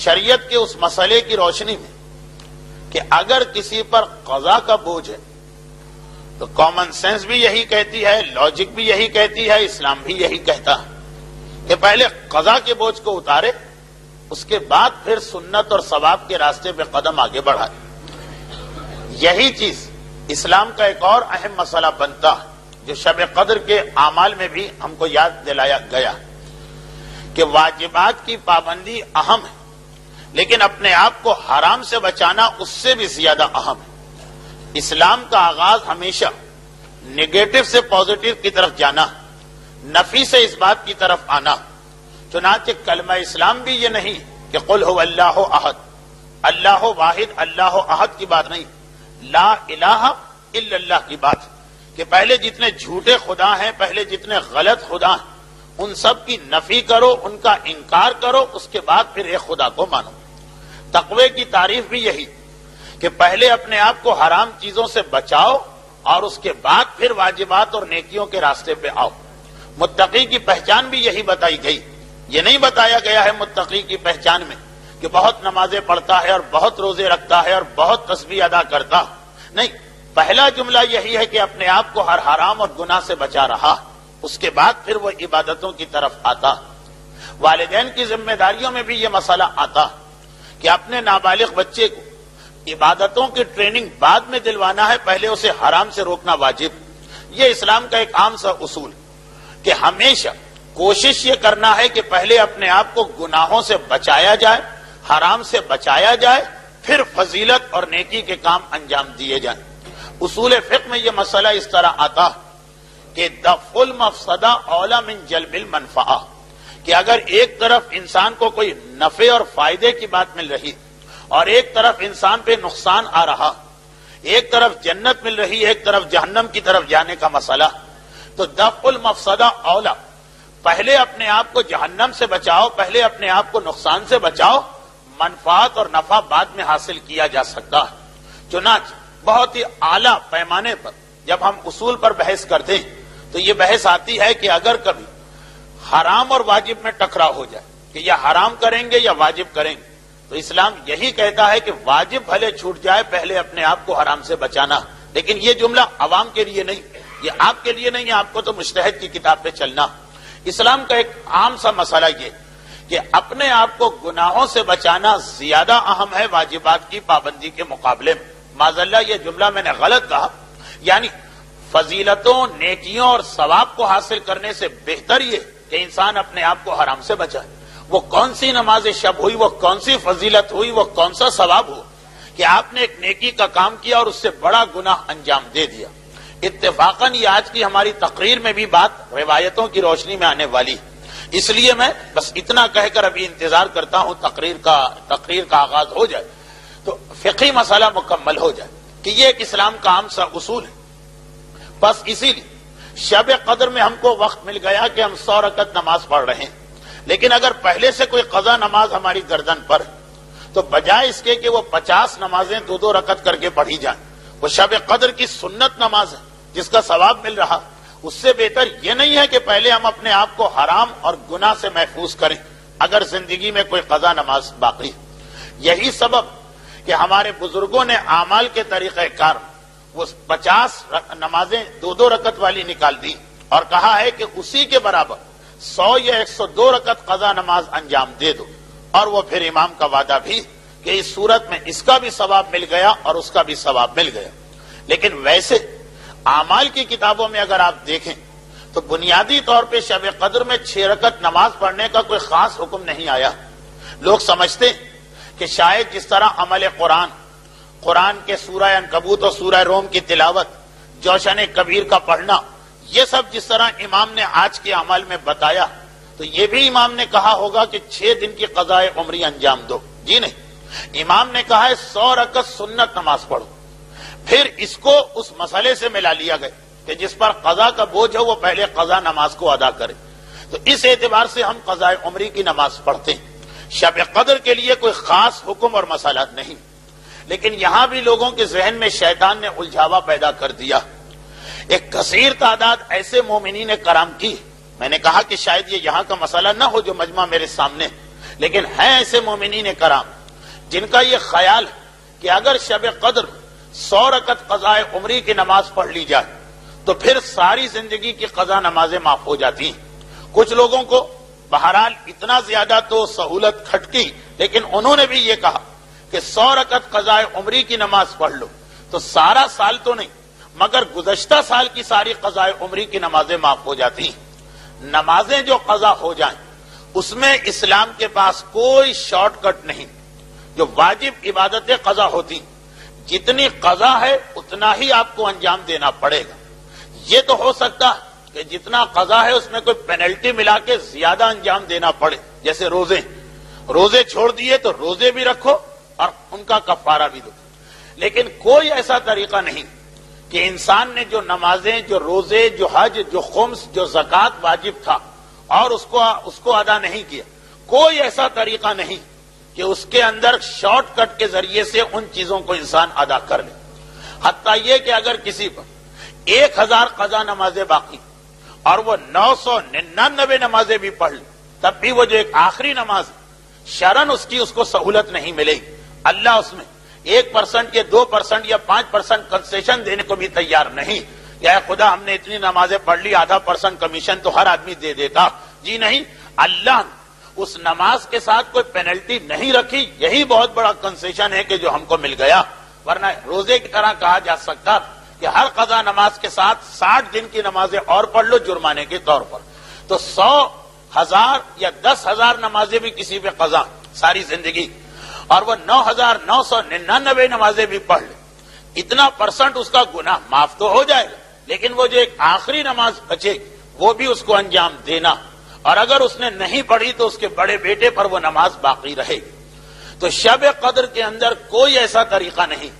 شریعت کے اس مسئلے کی روشنی میں کہ اگر کسی پر قضا کا بوجھ ہے تو کامن سینس بھی یہی کہتی ہے، لاجک بھی یہی کہتی ہے، اسلام بھی یہی کہتا ہے کہ پہلے قضا کے بوجھ کو اتارے، اس کے بعد پھر سنت اور ثواب کے راستے پہ قدم آگے بڑھائے۔ یہی چیز اسلام کا ایک اور اہم مسئلہ بنتا ہے جو شب قدر کے اعمال میں بھی ہم کو یاد دلایا گیا کہ واجبات کی پابندی اہم ہے، لیکن اپنے آپ کو حرام سے بچانا اس سے بھی زیادہ اہم ہے۔ اسلام کا آغاز ہمیشہ نگیٹو سے پازیٹو کی طرف جانا، نفی سے اس بات کی طرف آنا۔ چنانچہ کلمہ اسلام بھی یہ نہیں کہ قل هو اللہ احد، اللہ واحد، اللہ احد کی بات نہیں، لا الہ الا اللہ کی بات، کہ پہلے جتنے جھوٹے خدا ہیں، پہلے جتنے غلط خدا ہیں، ان سب کی نفی کرو، ان کا انکار کرو، اس کے بعد پھر ایک خدا کو مانو۔ تقوی کی تعریف بھی یہی کہ پہلے اپنے آپ کو حرام چیزوں سے بچاؤ اور اس کے بعد پھر واجبات اور نیکیوں کے راستے پہ آؤ۔ متقی کی پہچان بھی یہی بتائی گئی۔ یہ نہیں بتایا گیا ہے متقی کی پہچان میں کہ بہت نمازیں پڑھتا ہے اور بہت روزے رکھتا ہے اور بہت تسبیح ادا کرتا، نہیں، پہلا جملہ یہی ہے کہ اپنے آپ کو ہر حرام اور گناہ سے بچا رہا، اس کے بعد پھر وہ عبادتوں کی طرف آتا۔ والدین کی ذمہ داریوں میں بھی یہ مسئلہ آتا کہ اپنے نابالغ بچے کو عبادتوں کی ٹریننگ بعد میں دلوانا ہے، پہلے اسے حرام سے روکنا واجب۔ یہ اسلام کا ایک عام سا اصول کہ ہمیشہ کوشش یہ کرنا ہے کہ پہلے اپنے آپ کو گناہوں سے بچایا جائے، حرام سے بچایا جائے، پھر فضیلت اور نیکی کے کام انجام دیے جائیں۔ اصول فقہ میں یہ مسئلہ اس طرح آتا کہ دفع المفسدہ اولی من جلب المنفعہ، کہ اگر ایک طرف انسان کو کوئی نفع اور فائدے کی بات مل رہی اور ایک طرف انسان پہ نقصان آ رہا، ایک طرف جنت مل رہی، ایک طرف جہنم کی طرف جانے کا مسئلہ، تو دفع المفسدہ اولی، پہلے اپنے آپ کو جہنم سے بچاؤ، پہلے اپنے آپ کو نقصان سے بچاؤ، منفعت اور نفع بعد میں حاصل کیا جا سکتا ہے۔ چنانچہ بہت ہی اعلیٰ پیمانے پر جب ہم اصول پر بحث کرتے ہیں تو یہ بحث آتی ہے کہ اگر کبھی حرام اور واجب میں ٹکراؤ ہو جائے کہ یا حرام کریں گے یا واجب کریں گے، تو اسلام یہی کہتا ہے کہ واجب بھلے چھوٹ جائے، پہلے اپنے آپ کو حرام سے بچانا۔ لیکن یہ جملہ عوام کے لیے نہیں، یہ آپ کے لیے نہیں ہے، آپ کو تو مجتہد کی کتاب پہ چلنا۔ اسلام کا ایک عام سا مسئلہ یہ کہ اپنے آپ کو گناہوں سے بچانا زیادہ اہم ہے واجبات کی پابندی کے مقابلے میں۔ معذاللہ یہ جملہ میں نے غلط کہا، یعنی فضیلتوں، نیکیوں اور ثواب کو حاصل کرنے سے بہتر یہ کہ انسان اپنے آپ کو حرام سے بچائے۔ وہ کون سی نماز شب ہوئی، وہ کون سی فضیلت ہوئی، وہ کون سا ثواب ہوا کہ آپ نے ایک نیکی کا کام کیا اور اس سے بڑا گناہ انجام دے دیا۔ اتفاقاً یہ آج کی ہماری تقریر میں بھی بات روایتوں کی روشنی میں آنے والی، اس لیے میں بس اتنا کہہ کر ابھی انتظار کرتا ہوں تقریر کا آغاز ہو جائے تو فقہی مسئلہ مکمل ہو جائے کہ یہ ایک اسلام کا عام سا اصول ہے۔ بس اسی لیے شب قدر میں ہم کو وقت مل گیا کہ ہم 100 رکعت نماز پڑھ رہے ہیں، لیکن اگر پہلے سے کوئی قضا نماز ہماری گردن پر ہے تو بجائے اس کے کہ وہ 50 نمازیں 2 رکعت کر کے پڑھی جائیں، وہ شب قدر کی سنت نماز ہے جس کا ثواب مل رہا، اس سے بہتر یہ نہیں ہے کہ پہلے ہم اپنے آپ کو حرام اور گناہ سے محفوظ کریں اگر زندگی میں کوئی قضا نماز باقی ہے۔ یہی سبب کہ ہمارے بزرگوں نے اعمال کے طریقہ کار وہ 50 نمازیں 2 رکعت والی نکال دی اور کہا ہے کہ اسی کے برابر 100 یا 102 رکعت قضا نماز انجام دے دو، اور وہ پھر امام کا وعدہ بھی کہ اس صورت میں اس کا بھی ثواب مل گیا اور اس کا بھی ثواب مل گیا۔ لیکن ویسے اعمال کی کتابوں میں اگر آپ دیکھیں تو بنیادی طور پہ شب قدر میں 6 رکعت نماز پڑھنے کا کوئی خاص حکم نہیں آیا۔ لوگ سمجھتے ہیں کہ شاید جس طرح عمل قرآن کے سورہ عنکبوت اور سورہ روم کی تلاوت، جوشن کبیر کا پڑھنا، یہ سب جس طرح امام نے آج کے عمل میں بتایا تو یہ بھی امام نے کہا ہوگا کہ 6 دن کی قضاء عمری انجام دو۔ جی نہیں، امام نے کہا ہے 100 رکعت سنت نماز پڑھو، پھر اس کو اس مسئلے سے ملا لیا گیا کہ جس پر قضا کا بوجھ ہے وہ پہلے قضا نماز کو ادا کرے، تو اس اعتبار سے ہم قضاء عمری کی نماز پڑھتے ہیں۔ شب قدر کے لیے کوئی خاص حکم اور مسئلہ نہیں، لیکن یہاں بھی لوگوں کے ذہن میں شیطان نے الجھاوا پیدا کر دیا۔ ایک کثیر تعداد ایسے مومنین کرام کی، میں نے کہا کہ شاید یہ یہاں کا مسئلہ نہ ہو جو مجمع میرے سامنے، لیکن ہیں ایسے مومنین کرام جن کا یہ خیال ہے کہ اگر شب قدر 100 رکعت قضاء عمری کی نماز پڑھ لی جائے تو پھر ساری زندگی کی قضا نمازیں معاف ہو جاتی ہیں. کچھ لوگوں کو بہرحال اتنا زیادہ تو سہولت کھٹکی، لیکن انہوں نے بھی یہ کہا کہ 100 رکعت قضاء عمری کی نماز پڑھ لو تو سارا سال تو نہیں مگر گزشتہ سال کی ساری قضاء عمری کی نمازیں معاف ہو جاتی ہیں. نمازیں جو قضا ہو جائیں اس میں اسلام کے پاس کوئی شارٹ کٹ نہیں. جو واجب عبادتیں قضا ہوتی جتنی قضا ہے اتنا ہی آپ کو انجام دینا پڑے گا. یہ تو ہو سکتا ہے کہ جتنا قضا ہے اس میں کوئی پینلٹی ملا کے زیادہ انجام دینا پڑے، جیسے روزے چھوڑ دیے تو روزے بھی رکھو اور ان کا کفارہ بھی دو. لیکن کوئی ایسا طریقہ نہیں کہ انسان نے جو نمازیں، جو روزے، جو حج، جو خمس، جو زکوٰۃ واجب تھا اور اس کو ادا نہیں کیا. کوئی ایسا طریقہ نہیں کہ اس کے اندر شارٹ کٹ کے ذریعے سے ان چیزوں کو انسان ادا کر لے. حتیٰ یہ کہ اگر کسی پر 1000 قضا نمازیں باقی اور وہ 999 نمازیں بھی پڑھ لے تب بھی وہ جو ایک آخری نماز شرن اس کو سہولت نہیں ملے گی. اللہ اس میں 1% یا 2% یا 5% کنسیشن دینے کو بھی تیار نہیں. یا خدا ہم نے اتنی نمازیں پڑھ لی، ½ کمیشن تو ہر آدمی دے دیتا. جی نہیں، اللہ نے اس نماز کے ساتھ کوئی پینلٹی نہیں رکھی. یہی بہت بڑا کنسیشن ہے کہ جو ہم کو مل گیا. ورنہ روزے کی طرح کہا جا سکتا کہ ہر قضا نماز کے ساتھ 60 دن کی نمازیں اور پڑھ لو جرمانے کے طور پر. تو 100، 1000 یا 10,000 نمازیں بھی کسی پہ قضا ساری زندگی اور وہ 9,999 نمازیں بھی پڑھ لے، اتنا % اس کا گناہ معاف تو ہو جائے گا. لیکن وہ جو ایک آخری نماز بچے گی وہ بھی اس کو انجام دینا، اور اگر اس نے نہیں پڑھی تو اس کے بڑے بیٹے پر وہ نماز باقی رہے گی. تو شب قدر کے اندر کوئی ایسا طریقہ نہیں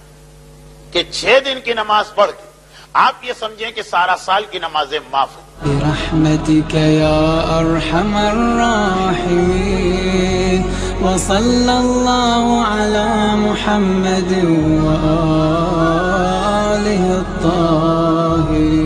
کہ 6 دن کی نماز پڑھ کے آپ یہ سمجھیں کہ سارا سال کی نمازیں معاف ہیں. برحمتك يا أرحم الراحمين وصلى الله على محمد وآله الطاهرين.